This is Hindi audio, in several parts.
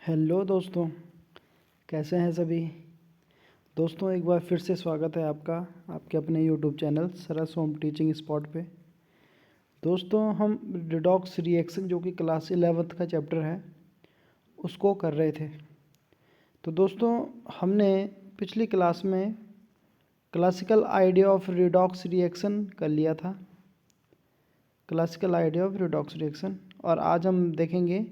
हेलो दोस्तों, कैसे हैं सभी। दोस्तों एक बार फिर से स्वागत है आपका आपके अपने यूट्यूब चैनल सरस होम टीचिंग स्पॉट पे। दोस्तों हम रिडॉक्स रिएक्शन जो कि क्लास 11th का चैप्टर है उसको कर रहे थे। तो दोस्तों हमने पिछली क्लास में classical idea of redox reaction कर लिया था, classical idea of redox reaction, और आज हम देखेंगे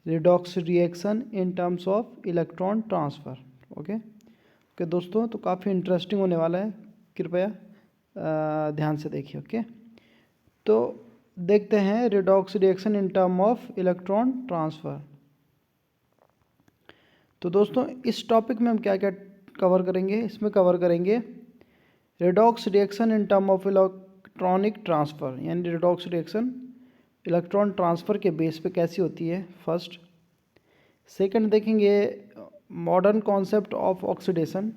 redox reaction in terms of electron transfer. Okay दोस्तों, तो काफ़ी इंटरेस्टिंग होने वाला है, कृपया ध्यान से देखिए। ओके तो देखते हैं redox reaction in term of electron transfer. तो दोस्तों इस टॉपिक में हम क्या क्या कवर करेंगे, इसमें कवर करेंगे redox reaction in term of electronic transfer, यानी रिडॉक्स रिएक्शन इलेक्ट्रॉन ट्रांसफ़र के बेस पे कैसी होती है, फर्स्ट। सेकंड देखेंगे modern concept of oxidation.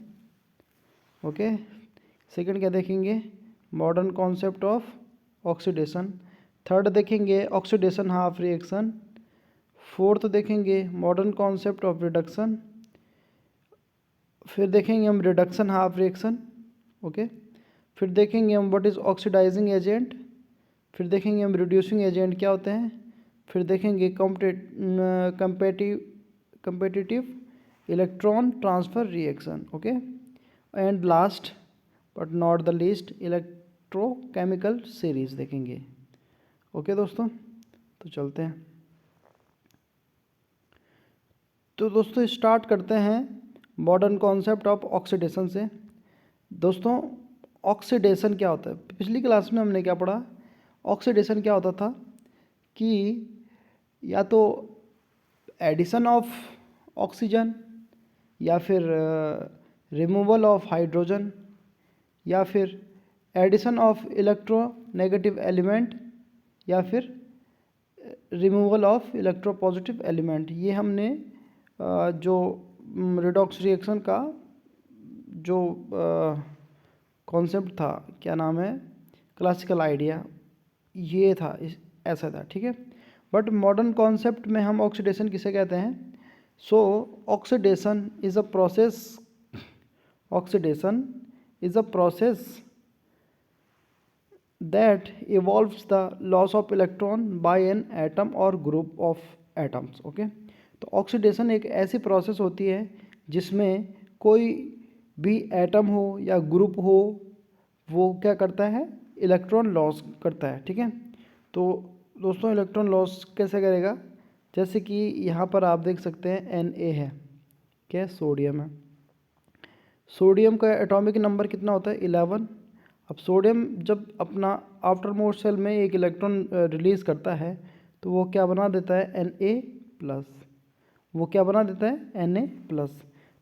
Okay, second क्या देखेंगे, modern concept of oxidation. Third देखेंगे ऑक्सीडेशन हाफ रिएक्शन। फोर्थ देखेंगे मॉडर्न कॉन्सेप्ट ऑफ रिडक्शन। फिर देखेंगे हम रिडक्शन हाफ रिएक्शन। ओके, फिर देखेंगे हम व्हाट इज़ ऑक्सीडाइजिंग एजेंट। फिर देखेंगे हम रिड्यूसिंग एजेंट क्या होते हैं। फिर देखेंगे competitive electron transfer reaction. Okay, and last but not the least electrochemical series देखेंगे। ओके दोस्तों, तो चलते हैं। तो दोस्तों स्टार्ट करते हैं मॉडर्न कॉन्सेप्ट ऑफ ऑक्सीडेशन से। दोस्तों ऑक्सीडेशन क्या होता है, पिछली क्लास में हमने क्या पढ़ा, ऑक्सीडेशन क्या होता था कि या तो एडिशन ऑफ ऑक्सीजन, या फिर रिमूवल ऑफ हाइड्रोजन, या फिर एडिशन ऑफ इलेक्ट्रोनेगेटिव एलिमेंट, या फिर रिमूवल ऑफ इलेक्ट्रोपॉजिटिव एलिमेंट। ये हमने जो रिडॉक्स रिएक्शन का जो कॉन्सेप्ट था, क्या नाम है, क्लासिकल आइडिया, ये था, ऐसा था, ठीक है। बट मॉडर्न कॉन्सेप्ट में हम ऑक्सीडेशन किसे कहते हैं। सो oxidation is a process, oxidation is a process that evolves the loss of electron by an atom or group of atoms। Okay, तो ऑक्सीडेशन एक ऐसी प्रोसेस होती है जिसमें कोई भी एटम हो या ग्रुप हो वो क्या करता है, इलेक्ट्रॉन लॉस करता है, ठीक है। तो दोस्तों इलेक्ट्रॉन लॉस कैसे करेगा, जैसे कि यहाँ पर आप देख सकते हैं Na है, क्या है, सोडियम है। सोडियम का एटॉमिक नंबर कितना होता है, 11। अब सोडियम जब अपना आफ्टर मोस्ट सेल में एक इलेक्ट्रॉन रिलीज़ करता है तो वो क्या बना देता है, Na+। वो क्या बना देता है, Na+।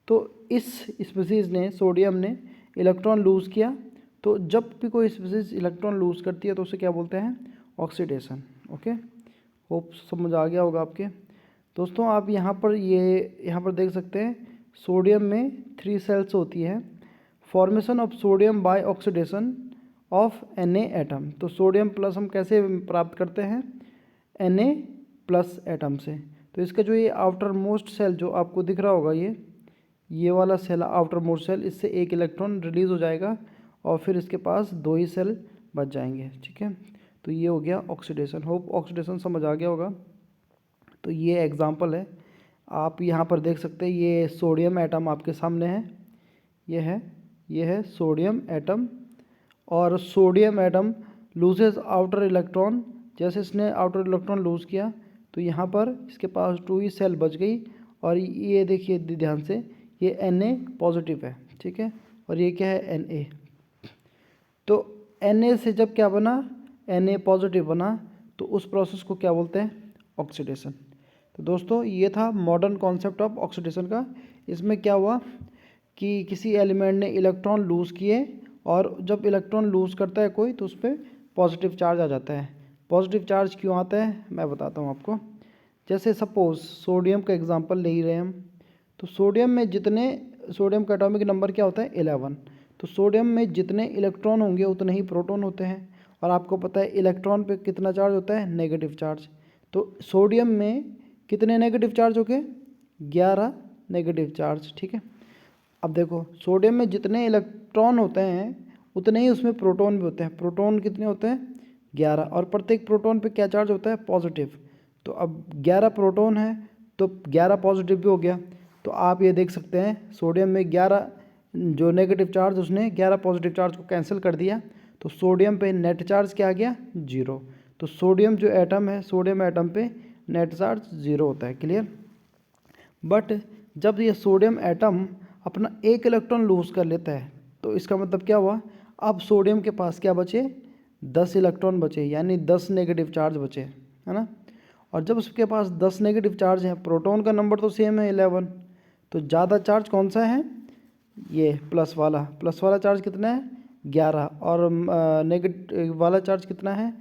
तो इस स्पीसीज़ ने, सोडियम ने इलेक्ट्रॉन लूज़ किया। तो जब भी कोई स्पीसीज़ इलेक्ट्रॉन लूज़ करती है तो उसे क्या बोलते हैं, ऑक्सीडेशन। ओके, होप समझ आ गया होगा आपके। दोस्तों आप यहाँ पर देख सकते हैं सोडियम में 3 सेल्स होती है। Formation of sodium by oxidation of Na atom. तो सोडियम प्लस हम कैसे प्राप्त करते हैं, Na+ एटम से। तो इसका जो ये आउटर मोस्ट सेल जो आपको दिख रहा होगा, ये वाला सेल आउटर मोस्ट सेल, इससे एक इलेक्ट्रॉन रिलीज़ हो जाएगा और फिर इसके पास 2 ही सेल बच जाएंगे, ठीक है। तो ये हो गया ऑक्सीडेशन। होप ऑक्सीडेशन समझ आ गया होगा। तो ये एग्जांपल है, आप यहाँ पर देख सकते हैं, ये सोडियम एटम आपके सामने है, ये है सोडियम एटम। और sodium atom loses outer electron, जैसे इसने आउटर इलेक्ट्रॉन लूज़ किया तो यहाँ पर इसके पास 2 ही सेल बच गई। और ये देखिए ध्यान से, ये Na+ है, ठीक है, और ये क्या है, Na। तो Na से जब क्या बना, Na+ बना, तो उस प्रोसेस को क्या बोलते हैं, ऑक्सीडेशन। तो दोस्तों ये था मॉडर्न कॉन्सेप्ट ऑफ ऑक्सीडेशन का। इसमें क्या हुआ कि किसी एलिमेंट ने इलेक्ट्रॉन लूज़ किए, और जब इलेक्ट्रॉन लूज़ करता है कोई तो उस पर पॉजिटिव चार्ज आ जाता है। पॉजिटिव चार्ज क्यों आता है मैं बताता हूँ आपको। जैसे सपोज़ सोडियम का एग्जांपल ले ही रहे हम, तो सोडियम का एटॉमिक नंबर क्या होता है, 11। तो सोडियम में जितने इलेक्ट्रॉन होंगे उतने ही प्रोटॉन होते हैं, और आपको पता है इलेक्ट्रॉन पे कितना चार्ज होता है, नेगेटिव चार्ज। तो सोडियम में कितने नेगेटिव चार्ज हो गए, 11 नेगेटिव चार्ज, ठीक है। अब देखो सोडियम में जितने इलेक्ट्रॉन होते हैं उतने ही उसमें प्रोटॉन भी होते हैं। प्रोटॉन कितने होते हैं? 11, और प्रत्येक प्रोटॉन पे क्या चार्ज होता है? पॉजिटिव। तो अब 11 प्रोटॉन है तो 11 पॉजिटिव भी हो गया। तो आप ये देख सकते हैं सोडियम में 11 जो नेगेटिव चार्ज उसने 11 पॉजिटिव चार्ज को कैंसिल कर दिया, तो सोडियम पे नेट चार्ज क्या आ गया? 0। तो सोडियम जो एटम है, सोडियम एटम पे नेट चार्ज 0 होता है। क्लियर? बट जब ये सोडियम एटम अपना एक इलेक्ट्रॉन लूज कर लेता है तो इसका मतलब क्या हुआ? अब सोडियम के पास क्या बचे? 10 इलेक्ट्रॉन बचे, यानी 10 नेगेटिव चार्ज बचे, है ना। और जब उसके पास 10 नेगेटिव चार्ज है, प्रोटॉन का नंबर तो सेम है 11, तो ज़्यादा चार्ज कौन सा है? ये प्लस वाला चार्ज कितना है? 11, और नेगेटिव वाला चार्ज कितना है?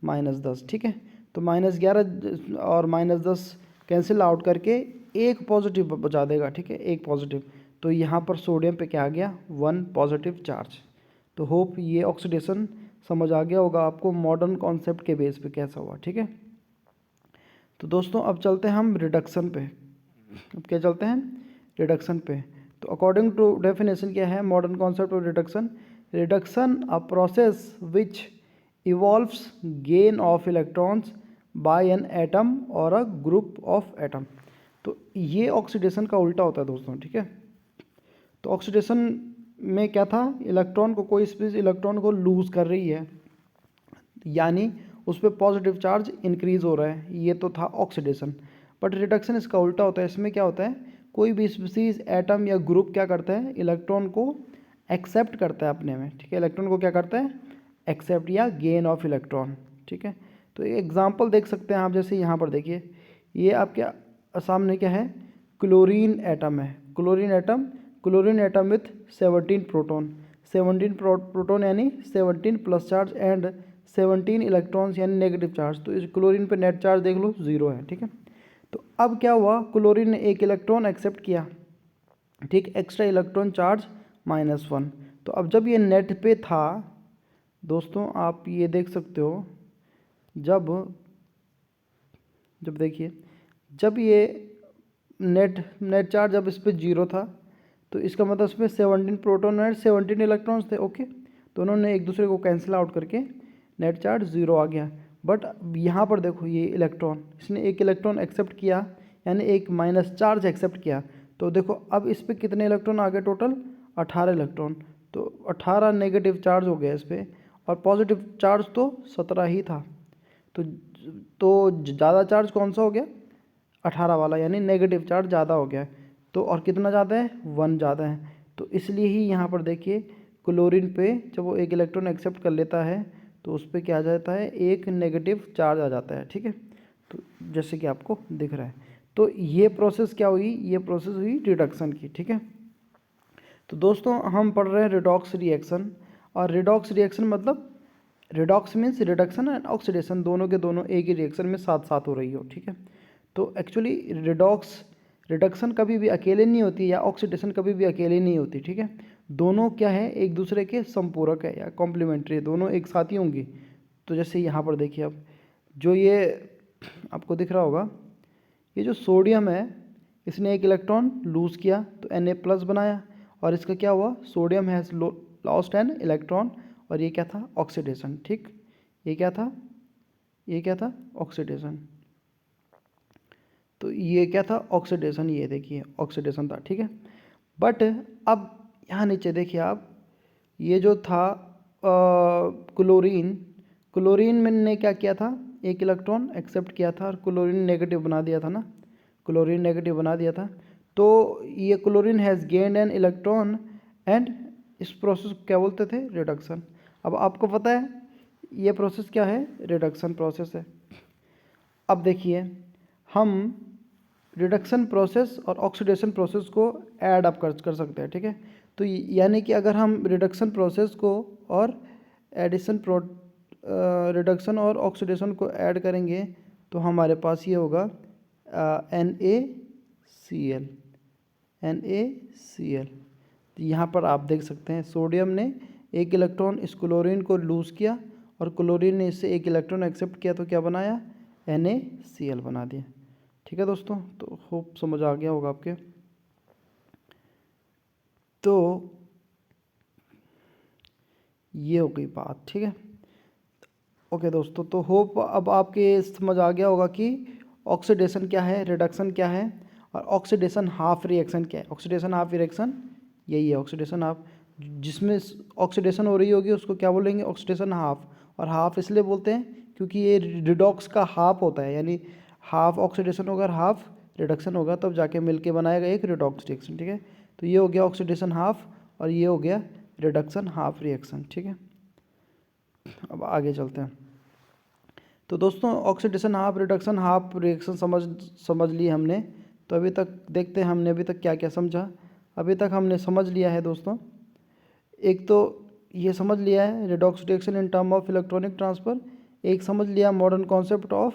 -10, ठीक है। तो -11 और -10 कैंसिल आउट करके एक पॉजिटिव बचा देगा, ठीक है, एक पॉजिटिव। तो यहाँ पर सोडियम पे क्या आ गया? 1 पॉजिटिव चार्ज। तो होप ये ऑक्सीडेशन समझ आ गया होगा आपको मॉडर्न कॉन्सेप्ट के बेस पे कैसा हुआ, ठीक है। तो दोस्तों अब चलते हैं हम रिडक्शन पे। अब क्या चलते हैं? रिडक्शन पे। तो अकॉर्डिंग टू डेफिनेशन क्या है modern concept of reduction? Reduction a process which evolves gain of electrons bye an atom और अ ग्रुप ऑफ एटम। तो ये ऑक्सीडेशन का उल्टा होता है दोस्तों, ठीक है। तो ऑक्सीडेशन में क्या था? इलेक्ट्रॉन को, कोई स्पीशीज इलेक्ट्रॉन को लूज कर रही है, यानी उस पर पॉजिटिव चार्ज इंक्रीज हो रहा है, ये तो था ऑक्सीडेशन। बट रिडक्शन इसका उल्टा होता है। इसमें क्या होता है? कोई भी स्पीशीज एटम या ग्रुप क्या करता है? इलेक्ट्रॉन को एक्सेप्ट करता है अपने में, ठीक है। इलेक्ट्रॉन को क्या करता है? एक्सेप्ट या गेन ऑफ इलेक्ट्रॉन, ठीक है। तो एक एग्जांपल देख सकते हैं आप, जैसे यहाँ पर देखिए, ये आपके सामने क्या है? क्लोरीन एटम है। Chlorine atom with 17 proton, 17 proton यानी 17 प्लस चार्ज एंड 17 इलेक्ट्रॉन्स यानी नेगेटिव चार्ज। तो इस क्लोरीन पे नेट चार्ज देख लो 0 है, ठीक है। तो अब क्या हुआ? क्लोरीन ने एक इलेक्ट्रॉन एक्सेप्ट किया, ठीक, एक्स्ट्रा इलेक्ट्रॉन चार्ज -1। तो अब जब ये नेट पे था दोस्तों, आप ये देख सकते हो, जब देखिए, जब ये नेट चार्ज जब इस पर 0 था, तो इसका मतलब इसमें 17 प्रोटॉन और 17 इलेक्ट्रॉन्स थे, ओके। तो उन्होंने एक दूसरे को कैंसिल आउट करके नेट चार्ज 0 आ गया। बट यहाँ पर देखो, ये इलेक्ट्रॉन, इसने एक इलेक्ट्रॉन एक्सेप्ट किया, यानी एक माइनस चार्ज एक्सेप्ट किया। तो देखो अब इस पर कितने इलेक्ट्रॉन आ गए? Total 18 electron. तो 18 नेगेटिव चार्ज हो गया इस पर, और पॉजिटिव चार्ज तो 17 ही था। तो ज़्यादा चार्ज कौन सा हो गया? 18 वाला, यानी नेगेटिव चार्ज ज़्यादा हो गया है। तो और कितना ज़्यादा है? 1 ज़्यादा है। तो इसलिए ही यहाँ पर देखिए, क्लोरीन पे जब वो एक इलेक्ट्रॉन एक्सेप्ट कर लेता है तो उस पर क्या आ जाता है? एक नेगेटिव चार्ज आ जाता है, ठीक है। तो जैसे कि आपको दिख रहा है, तो ये प्रोसेस क्या हुई? ये प्रोसेस हुई रिडक्शन की, ठीक है। तो दोस्तों हम पढ़ रहे हैं रिडॉक्स रिएक्शन, और रिडॉक्स रिएक्शन मतलब redox means reduction and oxidation, दोनों के दोनों एक ही रिएक्शन में साथ साथ हो रही हो, ठीक है। तो एक्चुअली रिडक्शन कभी भी अकेले नहीं होती, या ऑक्सीडेशन कभी भी अकेले नहीं होती, ठीक है। दोनों क्या है? एक दूसरे के संपूरक है या कॉम्प्लीमेंट्री है, दोनों एक साथ ही होंगी। तो जैसे यहाँ पर देखिए, अब जो ये आपको दिख रहा होगा, ये जो सोडियम है, इसने एक इलेक्ट्रॉन लूज़ किया तो Na+ बनाया, और इसका क्या हुआ? Sodium has lost an electron, और ये क्या था? ऑक्सीडेशन, ठीक। ये क्या था? ये क्या था? ऑक्सीडेशन। तो ये क्या था? ऑक्सीडेशन। ये देखिए ऑक्सीडेशन था, ठीक है। बट अब यहाँ नीचे देखिए आप, ये जो था क्लोरीन में ने क्या किया था? एक इलेक्ट्रॉन एक्सेप्ट किया था, और क्लोरीन नेगेटिव बना दिया था ना, क्लोरीन नेगेटिव बना दिया था। तो ये chlorine has gained an electron, and इस प्रोसेस को क्या बोलते थे? रिडक्शन। अब आपको पता है ये प्रोसेस क्या है? रिडक्शन प्रोसेस है। अब देखिए, हम रिडक्शन प्रोसेस और ऑक्सीडेशन प्रोसेस को ऐड अप कर सकते हैं, ठीक है। तो यानी कि अगर हम रिडक्शन प्रोसेस को और रिडक्शन और ऑक्सीडेशन को ऐड करेंगे तो हमारे पास ये होगा NaCl। तो यहाँ पर आप देख सकते हैं, सोडियम ने एक इलेक्ट्रॉन इस क्लोरीन को लूज़ किया, और क्लोरीन ने इससे एक इलेक्ट्रॉन एक्सेप्ट किया, तो क्या बनाया? NaCl बना दिया। ठीक है दोस्तों, तो होप समझ आ गया होगा आपके। तो ये हो गई बात, ठीक है। ओके दोस्तों, तो होप अब आपके समझ आ गया होगा कि ऑक्सीडेशन क्या है, रिडक्शन क्या है, और ऑक्सीडेशन हाफ रिएक्शन क्या है। ऑक्सीडेशन हाफ रिएक्शन यही है, ऑक्सीडेशन हाफ, जिसमें ऑक्सीडेशन हो रही होगी उसको क्या बोलेंगे, ऑक्सीडेशन हाफ। और हाफ इसलिए बोलते हैं क्योंकि ये रिडॉक्स का हाफ होता है, यानी हाफ ऑक्सीडेशन होगा, हाफ रिडक्शन होगा, तब जाके मिलके बनाएगा एक रिडॉक्स रिएक्शन, ठीक है। तो ये हो गया ऑक्सीडेशन हाफ, और ये हो गया रिडक्शन हाफ रिएक्शन, ठीक है। अब आगे चलते हैं। तो दोस्तों oxidation half, reduction half reaction समझ लिए हमने। तो अभी तक देखते हैं हमने अभी तक क्या क्या समझा। अभी तक हमने समझ लिया है दोस्तों, एक तो ये समझ लिया है redox reaction in term of electronic transfer, एक समझ लिया मॉडर्न कॉन्सेप्ट ऑफ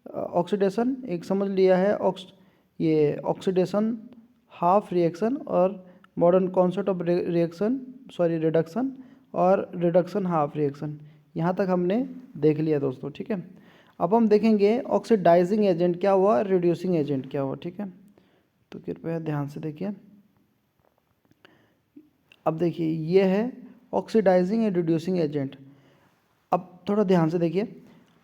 ऑक्सीडेशन, एक समझ लिया है ये ऑक्सीडेशन हाफ रिएक्शन, और मॉडर्न कॉन्सेप्ट ऑफ रिडक्शन, और रिडक्शन हाफ रिएक्शन। यहाँ तक हमने देख लिया दोस्तों, ठीक है। अब हम देखेंगे ऑक्सीडाइजिंग एजेंट क्या हुआ, रिड्यूसिंग एजेंट क्या हुआ, ठीक है। तो कृपया ध्यान से देखिए। अब देखिए ये है ऑक्सीडाइजिंग एंड रिड्यूसिंग एजेंट। अब थोड़ा ध्यान से देखिए,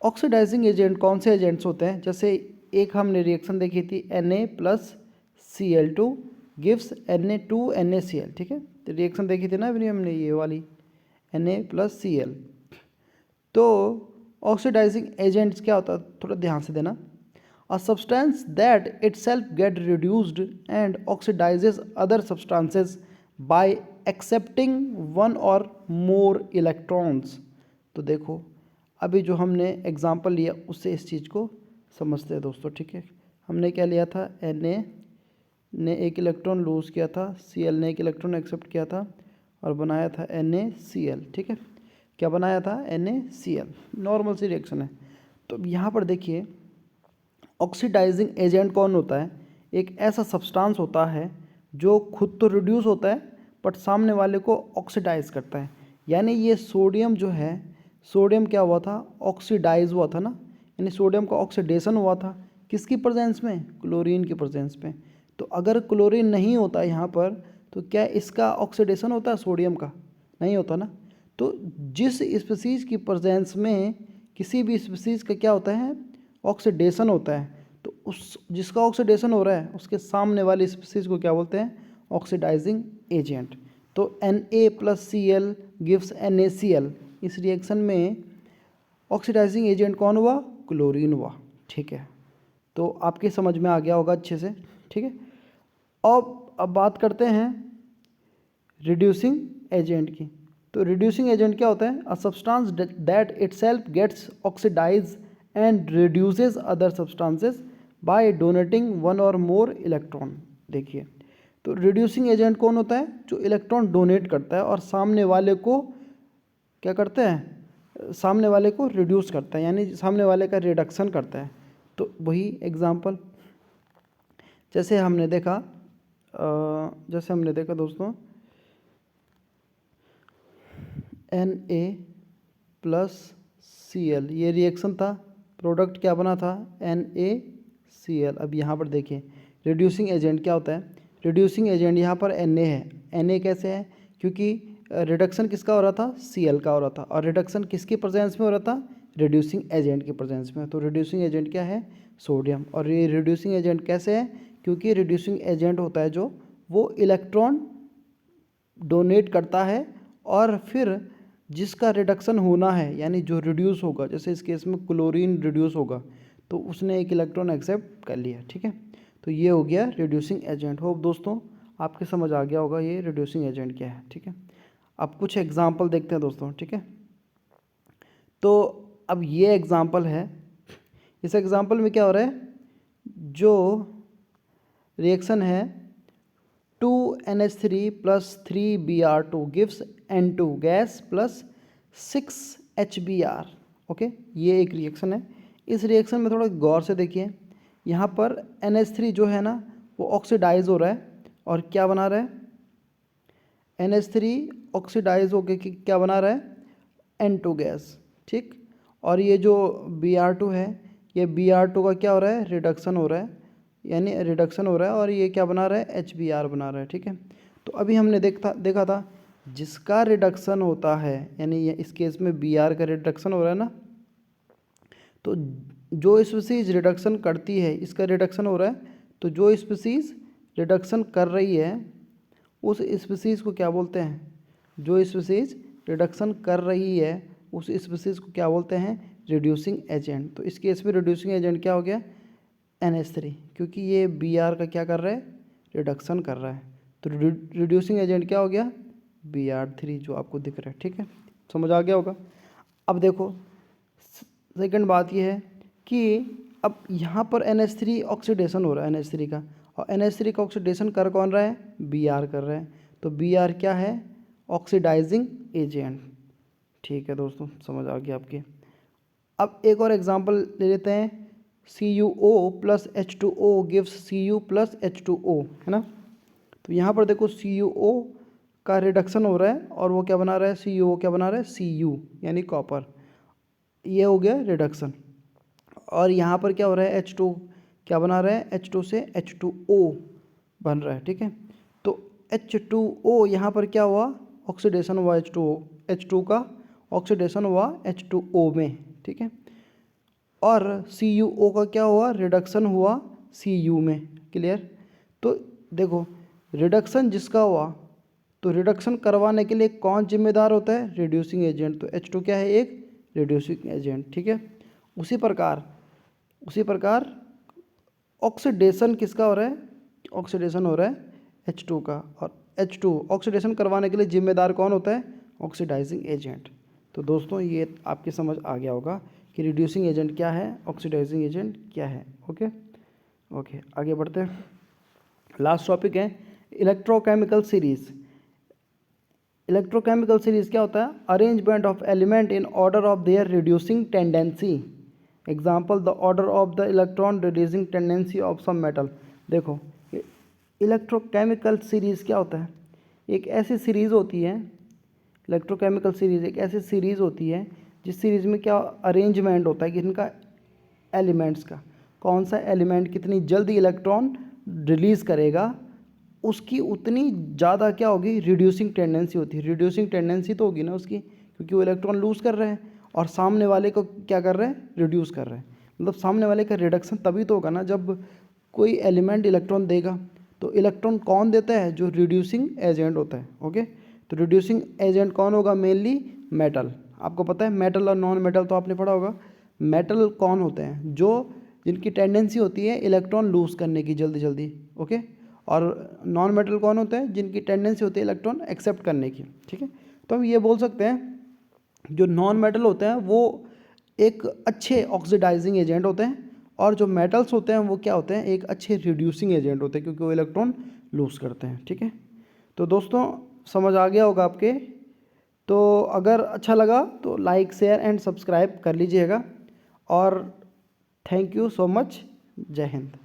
ऑक्सीडाइजिंग एजेंट कौन से एजेंट्स होते हैं। जैसे एक हमने रिएक्शन देखी थी Na+Cl2 गिव्स Na2NaCl, ठीक है। तो रिएक्शन देखी थी ना अभी हमने, ये वाली Na+Cl। तो ऑक्सीडाइजिंग एजेंट्स क्या होता है, थोड़ा ध्यान से देना। अ substance that itself gate reduced and oxidises other substances bye accepting one or more electrons. तो देखो अभी जो हमने एग्जांपल लिया उससे इस चीज़ को समझते हैं दोस्तों, ठीक है। हमने क्या लिया था, Na ने एक इलेक्ट्रॉन लूज़ किया था, Cl ने एक इलेक्ट्रॉन एक्सेप्ट किया था, और बनाया था NaCl, ठीक है। क्या बनाया था, NaCl। नॉर्मल सी रिएक्शन है। तो यहाँ पर देखिए ऑक्सीडाइजिंग एजेंट कौन होता है, एक ऐसा सब्सटेंस होता है जो खुद तो रिड्यूस होता है बट सामने वाले को ऑक्सीडाइज करता है। यानी ये सोडियम जो है, सोडियम क्या हुआ था, ऑक्सीडाइज हुआ था ना, यानी सोडियम का ऑक्सीडेशन हुआ था किसकी प्रेजेंस में, क्लोरीन की प्रेजेंस में। तो अगर क्लोरीन नहीं होता यहाँ पर तो क्या इसका ऑक्सीडेशन होता है, सोडियम का नहीं होता ना। तो जिस स्पीसीज़ की प्रेजेंस में किसी भी स्पीसीज़ का क्या होता है, ऑक्सीडेशन होता है, तो उस जिसका ऑक्सीडेशन हो रहा है उसके सामने वाली स्पीसीज़ को क्या बोलते हैं, ऑक्सीडाइजिंग एजेंट। तो Na+Cl गिव्स NaCl, इस रिएक्शन में ऑक्सीडाइजिंग एजेंट कौन हुआ, क्लोरीन हुआ, ठीक है। तो आपके समझ में आ गया होगा अच्छे से, ठीक है। अब बात करते हैं रिड्यूसिंग एजेंट की। तो रिड्यूसिंग एजेंट क्या होता है, a substance that itself gets oxidise and reduces other substances by donating one or more electron. देखिए तो रिड्यूसिंग एजेंट कौन होता है, जो इलेक्ट्रॉन डोनेट करता है और सामने वाले को क्या करते हैं, सामने वाले को रिड्यूस करता है, यानी सामने वाले का रिडक्शन करता है। तो वही एग्जांपल जैसे हमने देखा दोस्तों Na+Cl, ये रिएक्शन था, प्रोडक्ट क्या बना था, NaCl। अब यहाँ पर देखिए रिड्यूसिंग एजेंट क्या होता है, रिड्यूसिंग एजेंट यहाँ पर Na है। Na कैसे है, क्योंकि रिडक्शन किसका हो रहा था, Cl का हो रहा था, और रिडक्शन किसकी प्रेजेंस में हो रहा था, रिड्यूसिंग एजेंट की प्रेजेंस में। तो रिड्यूसिंग एजेंट क्या है, सोडियम। और ये रिड्यूसिंग एजेंट कैसे है, क्योंकि रिड्यूसिंग एजेंट होता है जो वो इलेक्ट्रॉन डोनेट करता है, और फिर जिसका रिडक्शन होना है यानी जो रिड्यूस होगा, जैसे इस केस में क्लोरीन रिड्यूस होगा तो उसने एक इलेक्ट्रॉन एक्सेप्ट कर लिया, ठीक है। तो ये हो गया रिड्यूसिंग एजेंट। होप दोस्तों आपके समझ आ गया होगा ये रिड्यूसिंग एजेंट क्या है, ठीक है। अब कुछ एग्जांपल देखते हैं दोस्तों, ठीक है। तो अब ये एग्जांपल है, इस एग्जांपल में क्या हो रहा है, जो रिएक्शन है 2NH3 + 3Br2 gives N2 gas + 6HBr, okay. ये एक रिएक्शन है। इस रिएक्शन में थोड़ा गौर से देखिए, यहाँ पर NH3 जो है ना वो ऑक्सीडाइज हो रहा है, और क्या बना रहा है, NH3 ऑक्सीडाइज होकर क्या बना रहा है, N2 गैस, ठीक। और ये जो Br2 है, ये Br2 का क्या हो रहा है, रिडक्शन हो रहा है, यानी रिडक्शन हो रहा है, और ये क्या बना रहा है, HBr बना रहा है। ठीक है, तो अभी हमने देखा था जिसका रिडक्शन होता है, यानी इस केस में Br का रिडक्शन हो रहा है ना, तो जो स्पीसीज रिडक्शन करती है इसका रिडक्शन हो रहा है, तो जो स्पीसीज रिडक्शन कर रही है उस स्पीसीज को क्या बोलते हैं, जो स्पीसीज रिडक्शन कर रही है उस स्पीसीज को क्या बोलते हैं, रिड्यूसिंग एजेंट। तो इस केस में रिड्यूसिंग एजेंट क्या हो गया, NH3, क्योंकि ये Br का क्या कर रहा है, रिडक्शन कर रहा है। तो रिड्यूसिंग एजेंट क्या हो गया, Br3 जो आपको दिख रहा है। ठीक है, समझ आ गया होगा। अब देखो सेकंड बात ये है कि अब यहाँ पर NH3 ऑक्सीडेशन हो रहा है NH3 का, और NH3 का ऑक्सीडेशन कर कौन रहा है, Br कर रहा है। तो Br क्या है, ऑक्सीडाइजिंग एजेंट। ठीक है दोस्तों, समझ आ गया आपके। अब एक और एग्जांपल ले लेते हैं, CuO plus H2O gives Cu plus H2O, है ना। तो यहाँ पर देखो CuO का रिडक्शन हो रहा है और वो क्या बना रहा है, CuO क्या बना रहा है, Cu यानी कॉपर, ये हो गया रिडक्शन। और यहाँ पर क्या हो रहा है, H2 क्या बना रहा है, H2 से H2O बन रहा है। ठीक है, तो H2O यहाँ पर क्या हुआ, ऑक्सीडेशन हुआ H2 का ऑक्सीडेशन हुआ H2O में। ठीक है, और CuO का क्या हुआ, रिडक्शन हुआ Cu में। क्लियर। तो देखो रिडक्शन जिसका हुआ, तो रिडक्शन करवाने के लिए कौन जिम्मेदार होता है, रिड्यूसिंग एजेंट। तो H2 क्या है, एक रिड्यूसिंग एजेंट। ठीक है, उसी प्रकार ऑक्सीडेशन किसका हो रहा है, ऑक्सीडेशन हो रहा है H2 का, और H2 ऑक्सीडेशन करवाने के लिए जिम्मेदार कौन होता है, ऑक्सीडाइजिंग एजेंट। तो दोस्तों ये आपकी समझ आ गया होगा कि रिड्यूसिंग एजेंट क्या है, ऑक्सीडाइजिंग एजेंट क्या है। ओके, आगे बढ़ते हैं। लास्ट टॉपिक है इलेक्ट्रोकेमिकल सीरीज। इलेक्ट्रोकेमिकल सीरीज क्या होता है, arrangement of element in order of their reducing tendency. Example the order of the electron reducing tendency of some metal. देखो इलेक्ट्रोकेमिकल सीरीज क्या होता है, एक ऐसी सीरीज़ होती है, इलेक्ट्रोकेमिकल सीरीज़ एक ऐसी सीरीज़ होती है जिस सीरीज़ में क्या अरेंजमेंट होता है कि इनका एलिमेंट्स का, कौन सा एलिमेंट कितनी जल्दी इलेक्ट्रॉन रिलीज़ करेगा, उसकी उतनी ज़्यादा क्या होगी, रिड्यूसिंग टेंडेंसी होती है। रिड्यूसिंग टेंडेंसी तो होगी ना उसकी, क्योंकि वो इलेक्ट्रॉन लूज़ कर रहे हैं और सामने वाले को क्या कर रहे हैं, रिड्यूस कर रहे हैं। मतलब सामने वाले का रिडक्शन तभी तो होगा ना जब कोई एलिमेंट इलेक्ट्रॉन देगा। तो इलेक्ट्रॉन कौन देता है, जो रिड्यूसिंग एजेंट होता है। ओके, तो रिड्यूसिंग एजेंट कौन होगा, मेनली मेटल। आपको पता है मेटल और नॉन मेटल तो आपने पढ़ा होगा। मेटल कौन होते हैं, जो जिनकी टेंडेंसी होती है इलेक्ट्रॉन लूज़ करने की जल्दी जल्दी। ओके, और नॉन मेटल कौन होते हैं, जिनकी टेंडेंसी होती है इलेक्ट्रॉन एक्सेप्ट करने की। ठीक है, तो हम ये बोल सकते हैं जो नॉन मेटल होते हैं वो एक अच्छे ऑक्सीडाइजिंग एजेंट होते हैं, और जो मेटल्स होते हैं वो क्या होते हैं, एक अच्छे रिड्यूसिंग एजेंट होते हैं, क्योंकि वो इलेक्ट्रॉन लूज़ करते हैं। ठीक है, तो दोस्तों समझ आ गया होगा आपके। तो अगर अच्छा लगा तो लाइक शेयर एंड सब्सक्राइब कर लीजिएगा, और थैंक यू सो मच। जय हिंद।